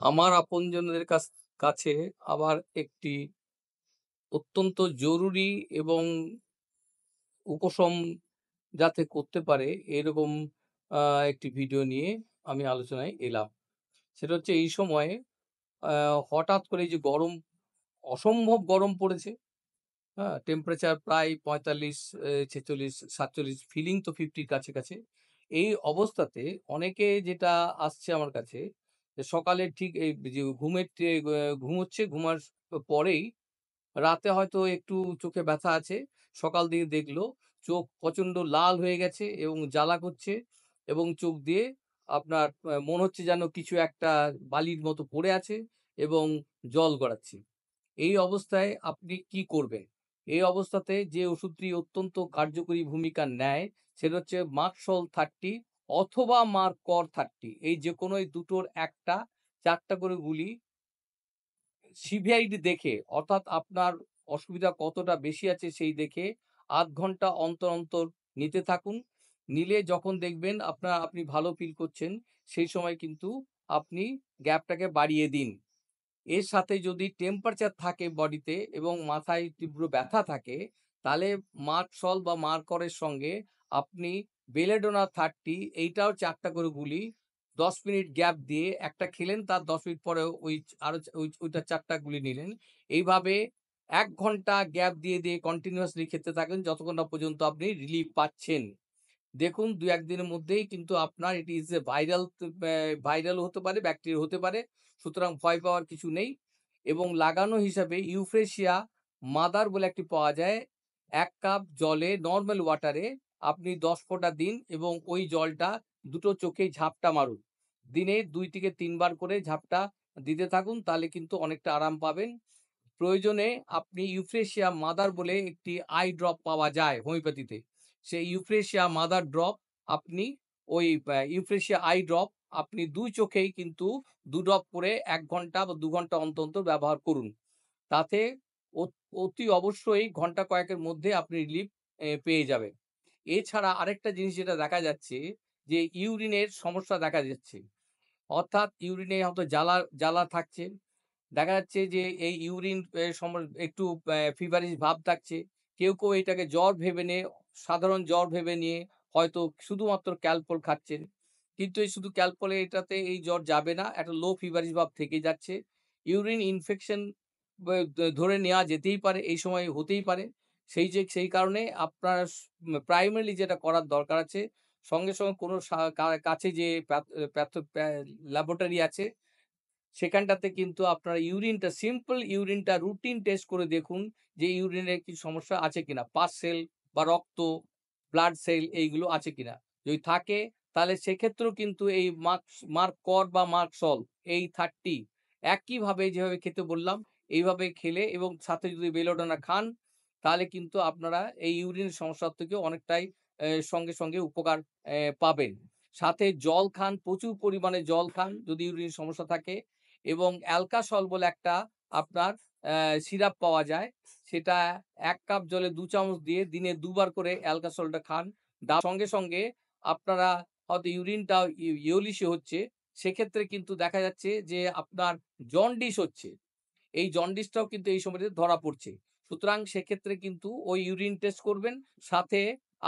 আমার আপনজনদের কাছে আবার একটি অত্যন্ত জরুরি এবং উপশম যাতে করতে পারে এরকম একটি ভিডিও নিয়ে আমি আলোচনায় এলাম। সেটা হচ্ছে এই সময়ে হঠাৎ করে এই যে গরম, অসম্ভব গরম পড়েছে, হ্যাঁ? টেম্পারেচার প্রায় ৪৫, ৪৬, ৪৭, ফিলিং তো 50 র কাছাকাছি। এই অবস্থাতে অনেকে যেটা আসছে আমার কাছে যে সকালে ঠিক এই যে ঘুমোচ্ছে, ঘুমার পরেই রাতে হয়তো একটু চোখে ব্যথা আছে। সকাল দিকে দেখলো চোখ প্রচন্ড লাল হয়ে গেছে এবং জ্বালা করছে এবং চোখ দিয়ে আপনার মনে হচ্ছে যেন কিছু একটা বালির মতো পড়ে আছে এবং জল গড়াচ্ছে। এই অবস্থায় আপনি কি করবেন? এই অবস্থাতে যে ওষুধটি অত্যন্ত কার্যকরী ভূমিকা নেয় সেটা হচ্ছে মার্কসল 30 অথবা মার্কর 30, এই যেকোনো এই দুটোর একটা ৪ টা করে গুলি সিভিআরিটি দেখে, অর্থাৎ আপনার অসুবিধা কতটা বেশি আছে সেই দেখে ০.৫ ঘন্টা অন্তর, অন্তর নিতে থাকুন। নিলে যখন দেখবেন আপনি ভালো ফিল করছেন, সেই সময় কিন্তু আপনি গ্যাপটাকে বাড়িয়ে দিন। এর সাথে যদি টেম্পারেচার থাকে বডিতে এবং মাথায় তীব্র ব্যথা থাকে, তাহলে মার্কসল বা মার্করের সঙ্গে আপনি বেলেডোনা 30 এইটাও ৪ টা করে গুলি ১০ মিনিট গ্যাপ দিয়ে একটা খেলেন, তার ১০ মিনিট পরে ওই আরো ওইটার ৪ টা গুলি নিলেন। এইভাবে ১ ঘন্টা গ্যাপ দিয়ে, দিয়ে কন্টিনিউয়াসলি খেতে থাকেন যতক্ষণ না পর্যন্ত আপনি রিলিফ পাচ্ছেন। দেখুন ২-১ দিনের মধ্যেই কিন্তু আপনার এটি ইস এ ভাইরাল হতে পারে, ব্যাকটেরিয়া হতে পারে। সুতরাং ভয় পাওয়ার কিছু নেই এবং লাগানো হিসাবে ইউফ্রেশিয়া মাদার বলে একটি পাওয়া যায়। ১ কাপ জলে নরমাল ওয়াটারে আপনি ১০ ফোঁটা দিন এবং ওই জলটা দুটো চোখেই ঝাপটা মারুন। দিনে ২ থেকে ৩ বার করে ঝাপটা দিতে থাকুন, তাহলে কিন্তু অনেকটা আরাম পাবেন। প্রয়োজনে আপনি ইউফ্রেশিয়া মাদার বলে একটি আই ড্রপ পাওয়া যায় হোমিওপ্যাথিতে। সেই ইউফ্রেশিয়া মাদার ড্রপ আপনি ওই ইউফ্রেশিয়া আই ড্রপ আপনি ২ চোখেই কিন্তু ২ ড্রপ করে ১ ঘন্টা বা ২ ঘন্টা অন্তর, অন্তর ব্যবহার করুন। তাতে অত অতি অবশ্যই ঘন্টা কয়েকের মধ্যে আপনি রিলিফ পেয়ে যাবেন। এছাড়া আরেকটা জিনিস যেটা দেখা যাচ্ছে যে ইউরিনের সমস্যা দেখা যাচ্ছে। অর্থাৎ ইউরিনে হয়তো জ্বালা থাকছে। দেখা যাচ্ছে যে এই ইউরিন একটু ফিভারিশ ভাব থাকছে। কেউ এটাকে জ্বর ভেবে নিয়ে, সাধারণ জ্বর ভেবে নিয়ে হয়তো শুধুমাত্র ক্যালপল খাচ্ছেন। কিন্তু এই শুধু ক্যালপলে এটাতে এই জ্বর যাবে না। একটা লো ফিভারিশ ভাব থেকে যাচ্ছে। ইউরিন ইনফেকশন ধরে নেওয়া যেতেই পারে, এই সময় হতেই পারে। সেই কারণে আপনার প্রাইমারিলি যেটা করার দরকার আছে, সঙ্গে, সঙ্গে কোনো কাছে যে ল্যাবরেটরি আছে সেখানটাতে কিন্তু আপনার সিম্পল ইউরিনটা রুটিন টেস্ট করে দেখুন যে ইউরিনের কি সমস্যা আছে কিনা। পাস সেল বা রক্ত, ব্লাড সেল এইগুলো আছে কিনা। যদি থাকে তাহলে সেক্ষেত্রেও কিন্তু এই মার্কর বা মার্কসল এই 30 একইভাবে যেভাবে খেতে বললাম এইভাবে খেলে এবং সাথে যদি বেলোডোনা খান, তাহলে কিন্তু আপনারা এই ইউরিনের সমস্যা থেকেও অনেকটাই সঙ্গে, সঙ্গে উপকার পাবেন। সাথে জল খান, প্রচুর পরিমাণে জল খান যদি ইউরিনের সমস্যা থাকে এবং অ্যালকাসল বলে একটা আপনার সিরাপ পাওয়া যায়। সেটা ১ কাপ জলে ২ চামচ দিয়ে দিনে ২ বার করে অ্যালকাসলটা খান। সঙ্গে, সঙ্গে আপনারা হয়তো ইউরিনটা ইয়েলোইশ হচ্ছে, সেক্ষেত্রে কিন্তু দেখা যাচ্ছে যে আপনার জন্ডিস হচ্ছে। এই জন্ডিসটাও কিন্তু এই সময়টাতে ধরা পড়ছে। সুতরাং সেক্ষেত্রে কিন্তু ওই ইউরিন টেস্ট করবেন, সাথে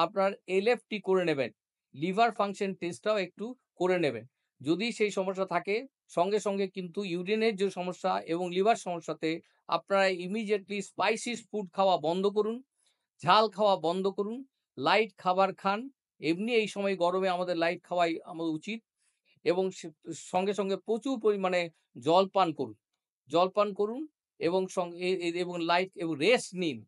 আপনার এলএফটি করে নেবেন। লিভার ফাংশন টেস্টটাও একটু করে নেবেন। যদি সেই সমস্যা থাকে সঙ্গে, সঙ্গে কিন্তু ইউরিনের যে সমস্যা এবং লিভার সমস্যাতে আপনারা ইমিডিয়েটলি স্পাইসি ফুড খাওয়া বন্ধ করুন, ঝাল খাওয়া বন্ধ করুন, লাইট খাবার খান। এমনি এই সময় গরমে আমাদের লাইট খাওয়াই আমাদের উচিত এবং সঙ্গে, সঙ্গে প্রচুর পরিমাণে জল পান করুন। জলপান করুন এবং এবং লাইট এবং রেস্ট নিন।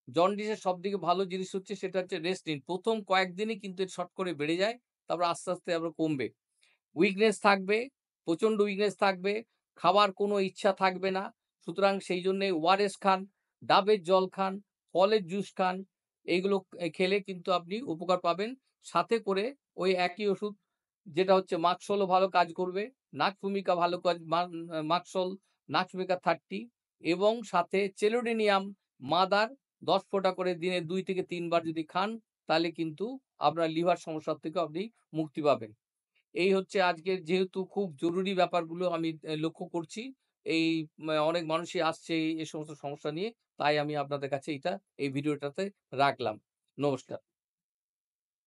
জন্ডিসের সবথেকে ভালো জিনিস হচ্ছে সেটা হচ্ছে রেস্ট নিন। ১ম কয়েকদিনই কিন্তু শট করে বেড়ে যায়। তারপর আস্তে, আস্তে আবার কমবে। উইকনেস থাকবে, প্রচন্ড উইকনেস থাকবে, খাবার কোনো ইচ্ছা থাকবে না। সুতরাং সেই জন্যে ওআরএস খান, ডাবের জল খান, ফলের জুস খান। এইগুলো খেলে কিন্তু আপনি উপকার পাবেন। সাথে করে ওই একই ওষুধ যেটা হচ্ছে মাকসলও ভালো কাজ করবে। নাকভূমিকা ভালো কাজ মাকসল, নাকভূমিকা 30 এবং সাথে চেলোডেনিয়াম মাদার ১০ ফোঁটা করে দিনে ২ থেকে ৩ বার যদি খান, তাহলে কিন্তু আপনার লিভার সমস্যার থেকেও আপনি মুক্তি পাবেন। এই হচ্ছে আজকের যেহেতু খুব জরুরি ব্যাপারগুলো আমি লক্ষ্য করছি। এই অনেক মানুষই আসছে এই সমস্ত সমস্যা নিয়ে। তাই আমি আপনাদের কাছে এই ভিডিওটাতে রাখলাম। নমস্কার।